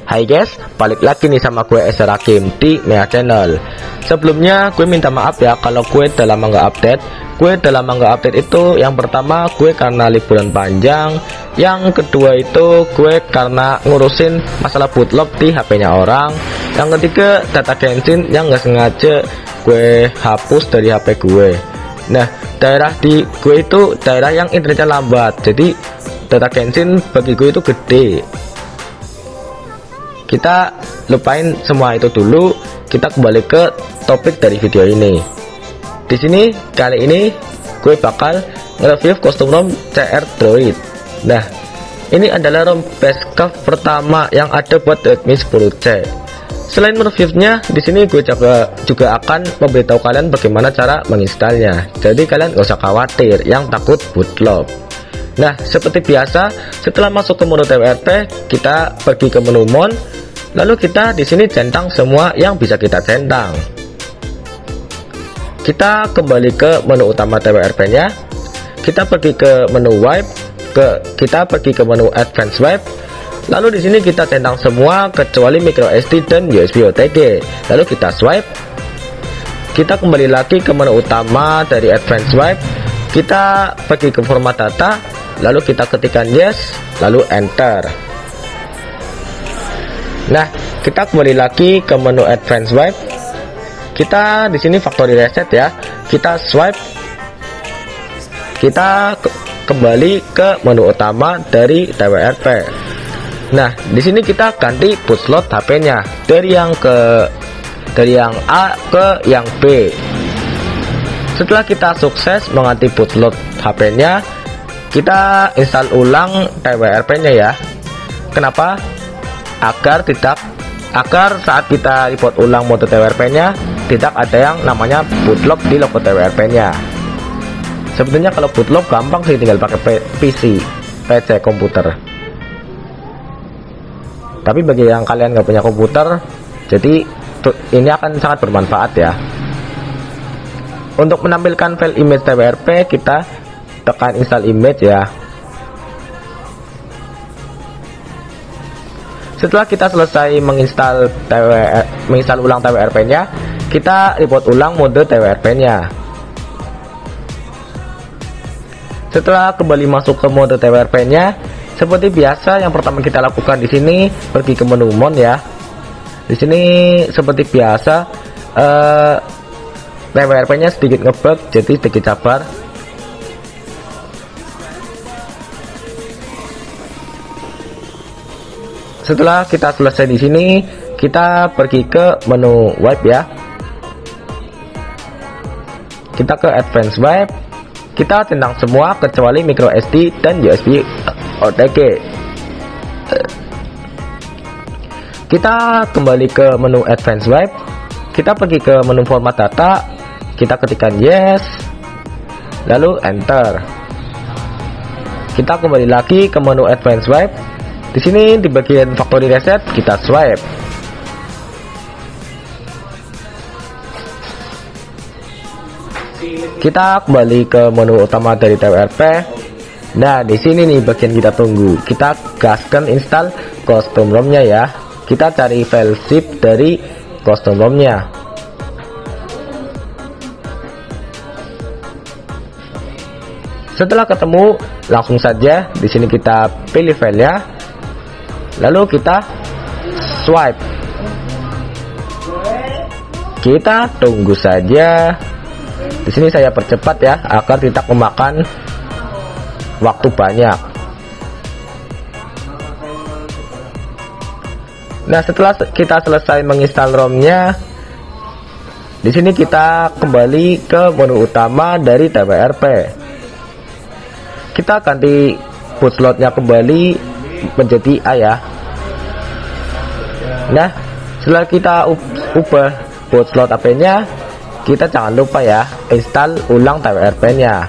Hai guys, balik lagi nih sama gue Ezra Hakim di Mea Channel. Sebelumnya gue minta maaf ya kalau gue udah lama nggak update. Gue udah lama nggak update itu yang pertama gue karena liburan panjang, yang kedua itu gue karena ngurusin masalah bootloop di HP-nya orang, yang ketiga data Genshin yang nggak sengaja gue hapus dari HP gue. Nah, daerah di gue itu daerah yang internetnya lambat, jadi data Genshin bagi gue itu gede. Kita lupain semua itu dulu, kita kembali ke topik dari video ini. Di sini kali ini gue bakal nge-review custom ROM CR Droid. Nah, ini adalah ROM base pertama yang ada buat Redmi 10C. Selain mereviewnya, di sini gue juga akan memberitahu kalian bagaimana cara menginstalnya. Jadi kalian gak usah khawatir yang takut bootloop. Nah, seperti biasa, setelah masuk ke menu TWRP, kita pergi ke menu Mon. Lalu kita di sini centang semua yang bisa kita centang. Kita kembali ke menu utama TWRP-nya. Kita pergi ke menu Wipe, kita pergi ke menu Advanced Wipe. Lalu di sini kita centang semua kecuali micro SD dan USB OTG. Lalu kita swipe. Kita kembali lagi ke menu utama dari Advanced Wipe. Kita pergi ke format data, lalu kita ketikkan yes, lalu enter. Nah, kita kembali lagi ke menu Advanced Wipe. Kita di sini factory reset ya. Kita swipe. Kita kembali ke menu utama dari TWRP. Nah, di sini kita ganti boot slot HP-nya dari yang A ke yang B. Setelah kita sukses mengganti boot slot HP-nya, kita install ulang TWRP-nya ya. Kenapa? Agar saat kita report ulang mode TWRP-nya tidak ada yang namanya bootloop di logo TWRP-nya. Sebetulnya kalau bootloop gampang sih, tinggal pakai PC komputer. Tapi bagi yang kalian nggak punya komputer, jadi ini akan sangat bermanfaat ya. Untuk menampilkan file image TWRP, kita tekan install image ya. Setelah kita selesai menginstal ulang TWRP-nya, kita report ulang mode TWRP-nya. Setelah kembali masuk ke mode TWRP-nya, seperti biasa yang pertama kita lakukan di sini pergi ke menu Mon ya. Di sini seperti biasa TWRP-nya sedikit ngebug, jadi sedikit sabar. Setelah kita selesai di sini, kita pergi ke menu Wipe ya. Kita ke Advanced Wipe. Kita centang semua kecuali micro SD dan USB OTG. Kita kembali ke menu Advanced Wipe. Kita pergi ke menu format data. Kita ketikkan yes, lalu enter. Kita kembali lagi ke menu Advanced Wipe. Di sini di bagian factory reset kita swipe. Kita kembali ke menu utama dari TWRP. Nah, di sini nih bagian kita tunggu. Kita gaskan install custom ROM-nya ya. Kita cari file zip dari custom ROM-nya. Setelah ketemu, langsung saja di sini kita pilih filenya. Lalu kita swipe. Kita tunggu saja. Di sini saya percepat ya agar tidak memakan waktu banyak. Nah, setelah kita selesai menginstal ROM-nya, di sini kita kembali ke menu utama dari TWRP. Kita ganti boot slotnya kembali menjadi A ya. Nah, setelah kita ubah boot slot HP-nya, kita jangan lupa ya install ulang TWRP-nya.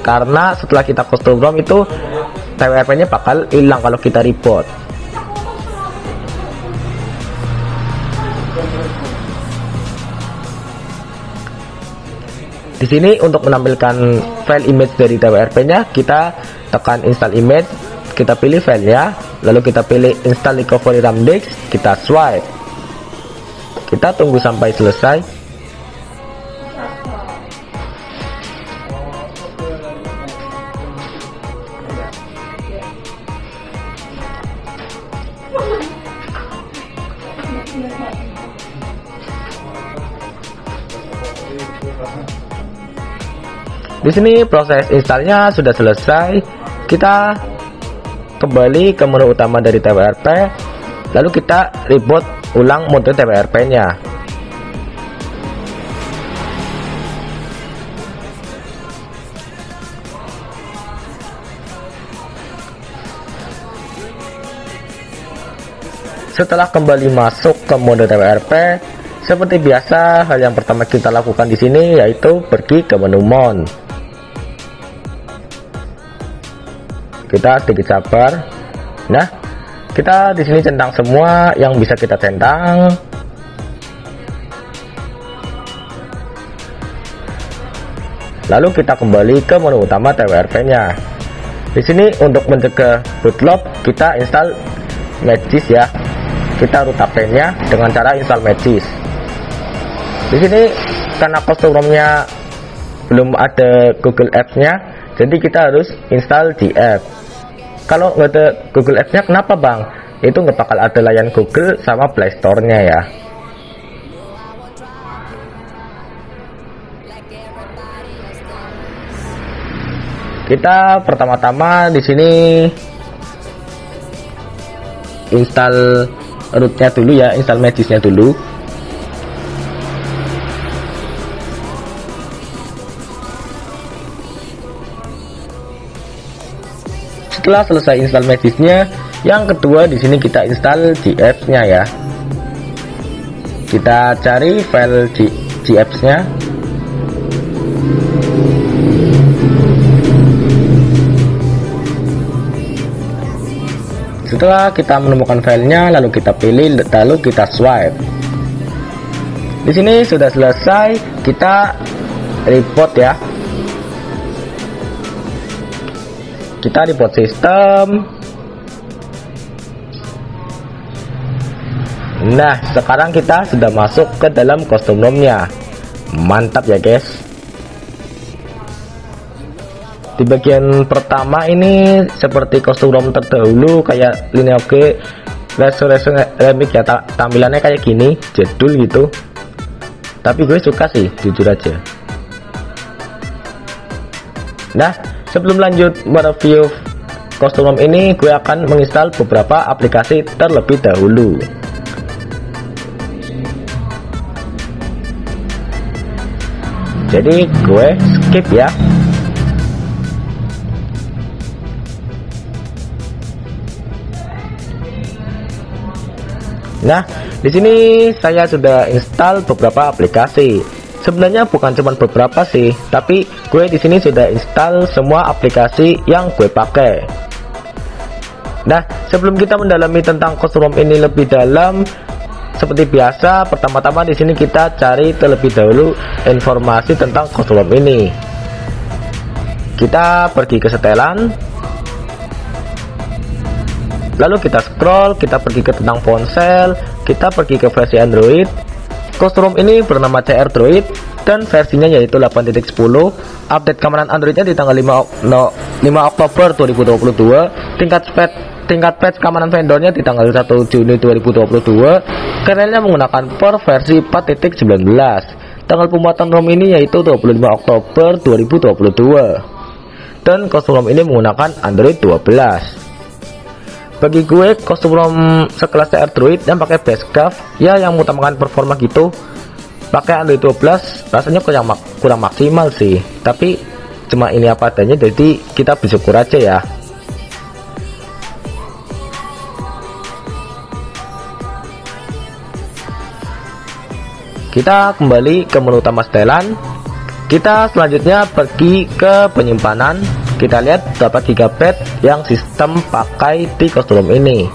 Karena setelah kita custom ROM itu TWRP-nya bakal hilang kalau kita report. Di sini untuk menampilkan file image dari TWRP-nya, kita tekan install image, kita pilih file ya. lalu kita pilih install recovery RAM disk, kita swipe, kita tunggu sampai selesai. Di sini proses installnya sudah selesai. Kita kembali ke menu utama dari TWRP, lalu kita reboot ulang mode TWRP nya. Setelah kembali masuk ke mode TWRP, seperti biasa hal yang pertama kita lakukan di sini yaitu pergi ke menu mount. Kita sedikit sabar. Nah, kita di sini centang semua yang bisa kita centang. Lalu kita kembali ke menu utama TWRP-nya. Di sini untuk mencegah bootloop, kita install Magis ya. Kita root HP-nya dengan cara install Magis. Di sini karena custom ROM-nya belum ada Google Apps-nya, jadi kita harus install di app. Kalau nggak ada Google Apps-nya, kenapa bang? Itu nggak bakal ada layan Google sama Play Store-nya ya. Kita pertama-tama di sini install rootnya dulu ya, install Magisnya dulu. Setelah selesai install Magisnya, yang kedua di sini kita install GApps-nya ya. Kita cari file GApps-nya. Setelah kita menemukan filenya, lalu kita pilih, lalu kita swipe. Di sini sudah selesai, kita report ya. Kita report sistem. Nah, sekarang kita sudah masuk ke dalam custom ROM-nya. Mantap ya guys. Di bagian pertama ini seperti custom ROM terdahulu kayak Lineage Resurrection Remix ya, tampilannya kayak gini, jadul gitu. Tapi gue suka sih, jujur aja. Nah, sebelum lanjut mereview custom ROM ini, gue akan menginstal beberapa aplikasi terlebih dahulu. Jadi gue skip ya. Nah, di sini saya sudah install beberapa aplikasi. Sebenarnya bukan cuma beberapa sih, tapi gue di sini sudah install semua aplikasi yang gue pakai. Nah, sebelum kita mendalami tentang custom ROM ini lebih dalam, seperti biasa, pertama-tama di sini kita cari terlebih dahulu informasi tentang custom ROM ini. Kita pergi ke setelan, lalu kita scroll, kita pergi ke tentang ponsel, kita pergi ke versi Android. Custom ROM ini bernama CR Droid dan versinya yaitu 8.10. Update keamanan Androidnya di tanggal 5 Oktober 2022. Tingkat patch keamanan vendornya di tanggal 1 Juni 2022. Kernelnya menggunakan Core versi 4.19. Tanggal pembuatan ROM ini yaitu 25 Oktober 2022. Dan custom ROM ini menggunakan Android 12. Bagi gue custom ROM sekelas CR Droid yang pakai Basscraft ya, yang mengutamakan performa gitu, pakai Android 12 rasanya kurang maksimal sih. Tapi cuma ini apa adanya, jadi kita bersyukur aja ya. Kita kembali ke menu utama setelan. Kita selanjutnya pergi ke penyimpanan. Kita lihat berapa GB yang sistem pakai di custom ROM ini.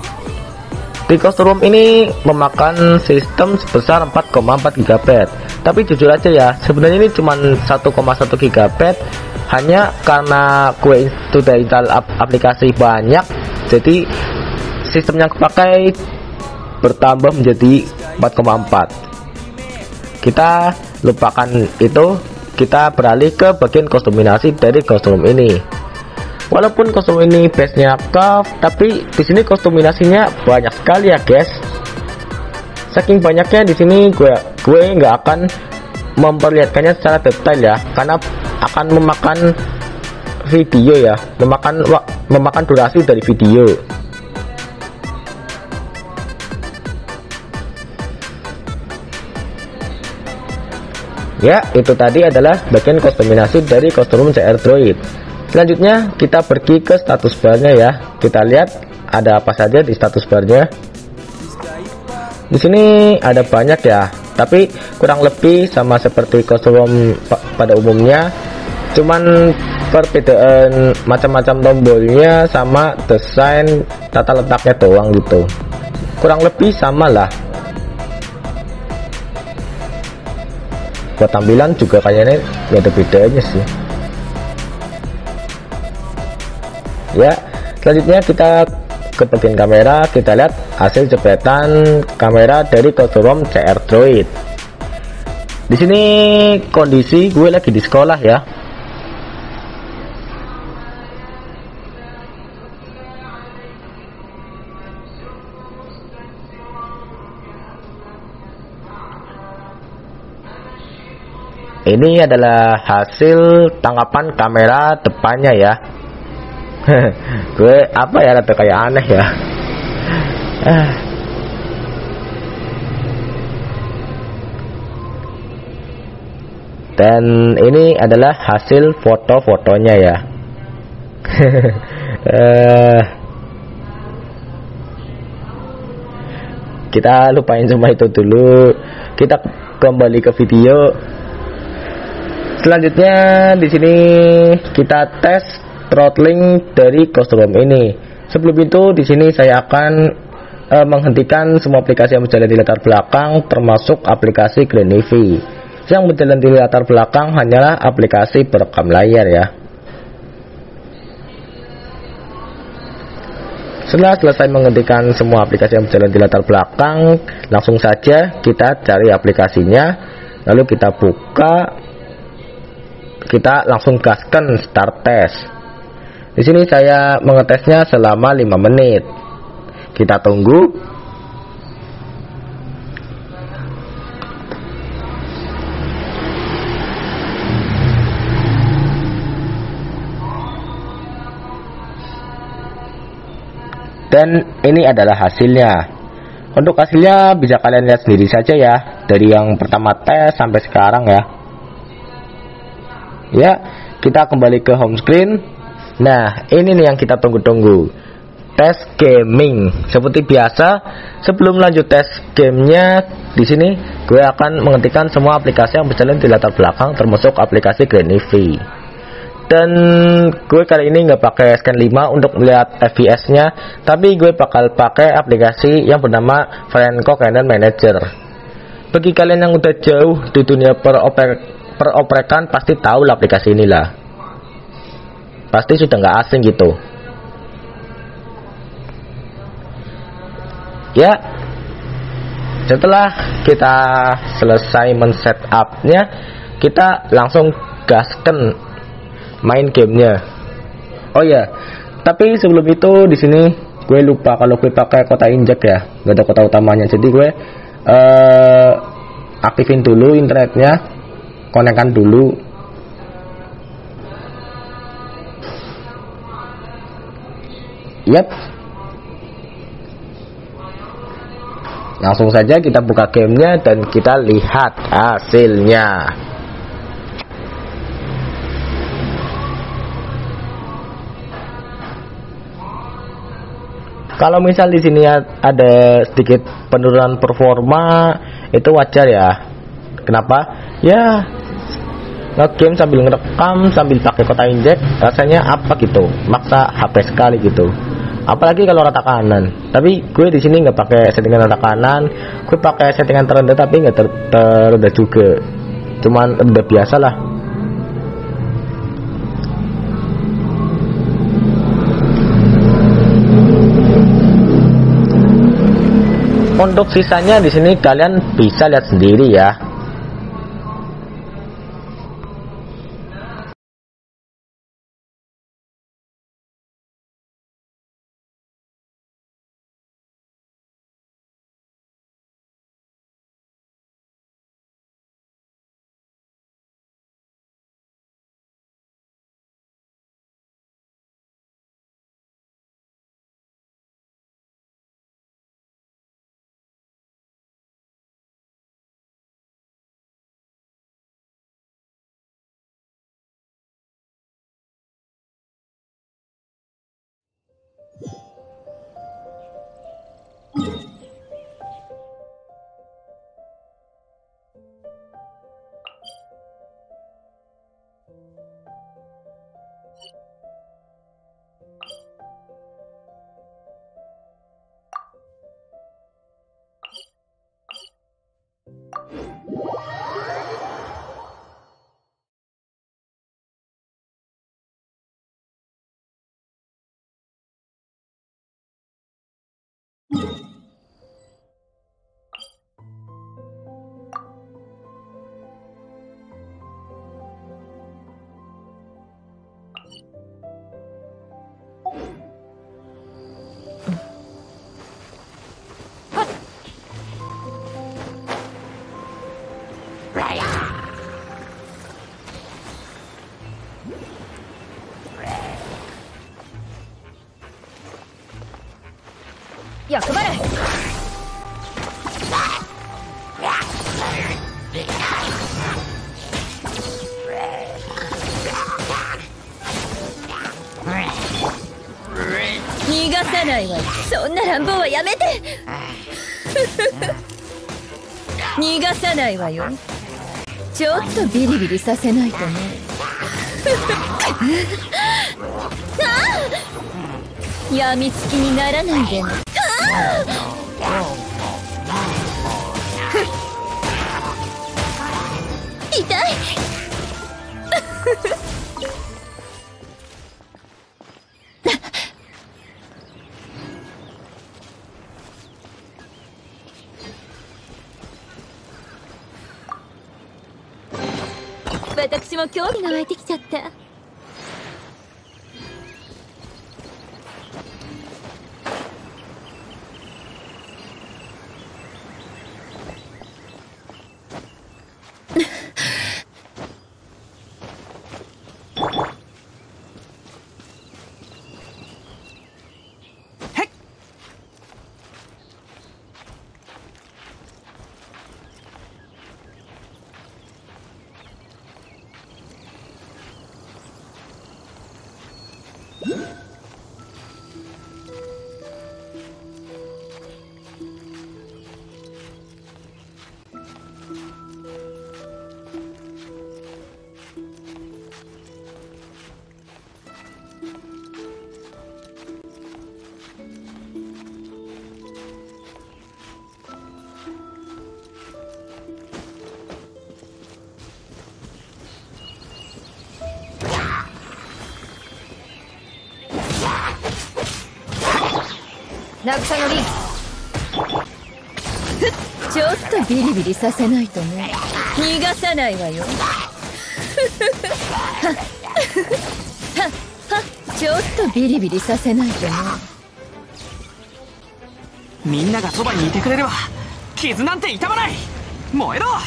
Di custom ROM ini memakan sistem sebesar 4,4 GB. Tapi jujur aja ya, sebenarnya ini cuma 1,1 GB. Hanya karena gue sudah install aplikasi banyak, jadi sistem yang pakai bertambah menjadi 4,4. Kita lupakan itu, kita beralih ke bagian kostuminasi dari kostum ini. Walaupun kostum ini base-nya curve, tapi di sini kostuminasinya banyak sekali ya guys. Saking banyaknya di sini gue nggak akan memperlihatkannya secara detail ya, karena akan memakan video ya, memakan durasi dari video. Ya, itu tadi adalah bagian kostuminasi dari kostum CR Droid. Selanjutnya kita pergi ke status barnya ya. Kita lihat ada apa saja di status barnya. Di sini ada banyak ya, tapi kurang lebih sama seperti kostum pada umumnya. Cuman perbedaan macam-macam tombolnya sama desain tata letaknya doang gitu. Kurang lebih sama lah. Buat tampilan juga kayaknya gak ada bedanya sih ya. Selanjutnya kita ke bagian kamera, kita lihat hasil jepretan kamera dari kostum CR Droid. Di sini kondisi gue lagi di sekolah ya. Ini adalah hasil tangkapan kamera depannya ya. Gue apa ya, rada kayak aneh ya. Dan ini adalah hasil foto-fotonya ya. Kita lupain semua itu dulu. Kita kembali ke video. Selanjutnya di sini kita tes throttling dari kostum ini. Sebelum itu di sini saya akan menghentikan semua aplikasi yang berjalan di latar belakang, termasuk aplikasi GrandEV. Yang berjalan di latar belakang hanyalah aplikasi perekam layar ya. Setelah selesai menghentikan semua aplikasi yang berjalan di latar belakang, langsung saja kita cari aplikasinya, lalu kita buka. Kita langsung gaskan start test. Di sini saya mengetesnya selama 5 menit. Kita tunggu. Dan ini adalah hasilnya. Untuk hasilnya bisa kalian lihat sendiri saja ya, dari yang pertama tes sampai sekarang ya. Ya, kita kembali ke home screen. Nah, ini nih yang kita tunggu-tunggu. Tes gaming. Seperti biasa, sebelum lanjut tes gamenya, di sini gue akan menghentikan semua aplikasi yang berjalan di latar belakang, termasuk aplikasi GrandEV. Dan gue kali ini nggak pakai Scan 5 untuk melihat FPS-nya, tapi gue bakal pakai aplikasi yang bernama Franco Canon Manager. Bagi kalian yang udah jauh di dunia peroprekan pasti tahu lah aplikasi inilah. Pasti sudah nggak asing gitu. Ya, setelah kita selesai men-setupnya, kita langsung gaskan main gamenya. Oh ya, tapi sebelum itu di sini gue lupa kalau gue pakai kota injek ya, nggak ada kota utamanya. Jadi gue aktifin dulu internetnya, konekkan dulu. Yap. Langsung saja kita buka gamenya dan kita lihat hasilnya. Kalau misal di sini ada sedikit penurunan performa, itu wajar ya. Kenapa? Ya, nge-game sambil ngerekam sambil pakai kota injek, rasanya apa gitu, maksa HP sekali gitu. Apalagi kalau rata kanan. Tapi gue di sini nggak pakai settingan rata kanan, gue pakai settingan terendah tapi nggak terendah juga, cuman rendah biasa lah. Untuk sisanya di sini kalian bisa lihat sendiri ya. Ya, kemana? Nigasanai wa. Sonna ranbou wa yamete. Nigasanai wa yo. ちょっとビリビリさせないとね。やみつきにならないでね。痛い。私も興味が湧いてきちゃった。渚のリンちょっとビリビリさせないとね。逃がさないわよ。ちょっとビリビリさせないとね。みんながそばにいてくれれば傷なんて痛まない。燃えろ。しっ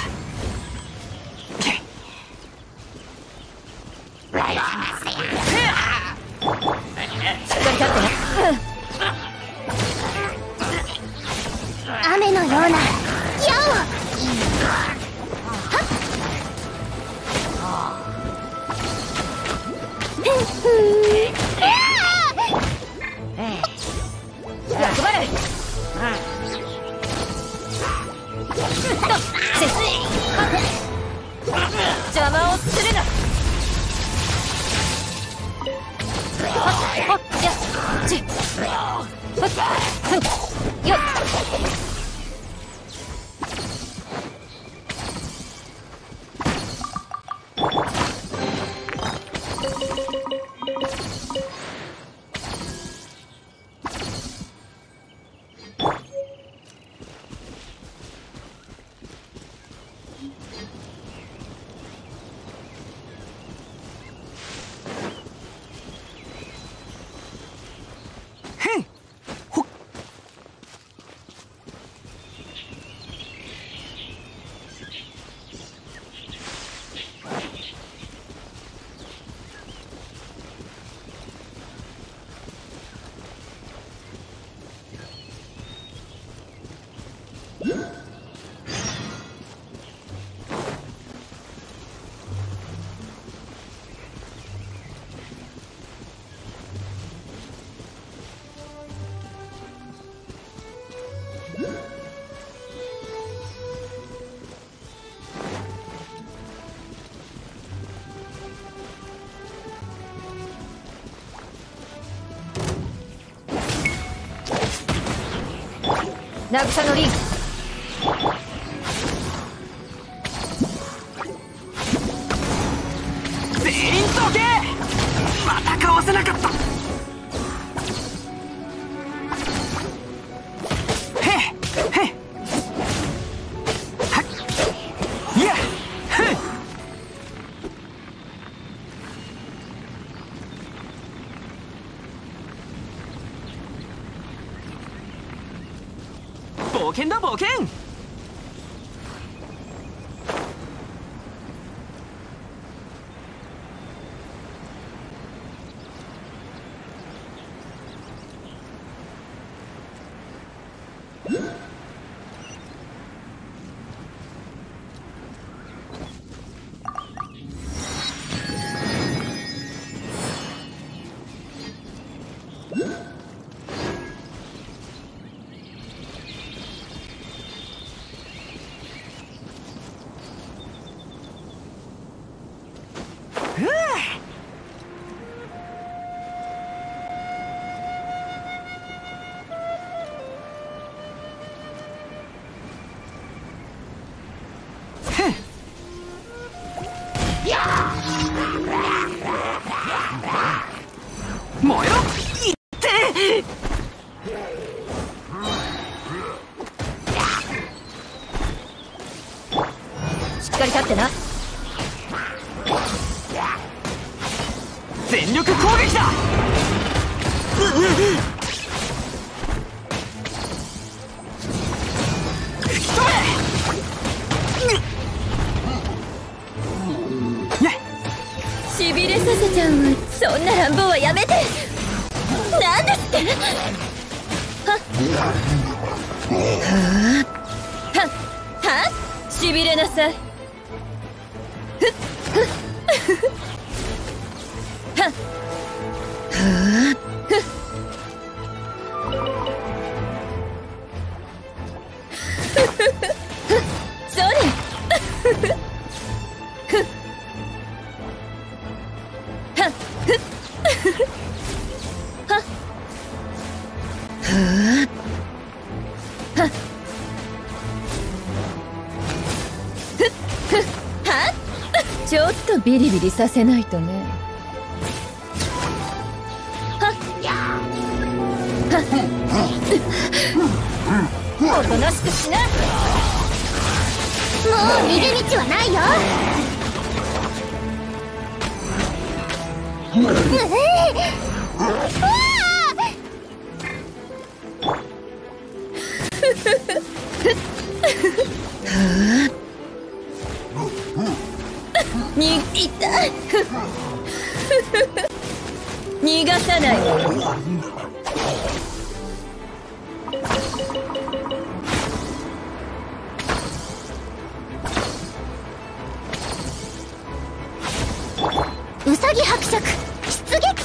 かり立ってね。雨のような矢を。役払い。邪魔をするな。やっちよっ。渚のリン全員どけ。またかわせなかった。冒険だ冒険。燃えろ。いってしっかり立ってな。全力攻撃だ。吹き飛べ。しびれさせちゃうわ。そんな乱暴はやめて。なんですってはっしびれなさい。ふっふっはっふっそれちょっとビリビリさせないとね。はっおとなしくしな。もう逃げ道はないよ。に痛い逃がさないわよ。ウサギ伯爵出撃と。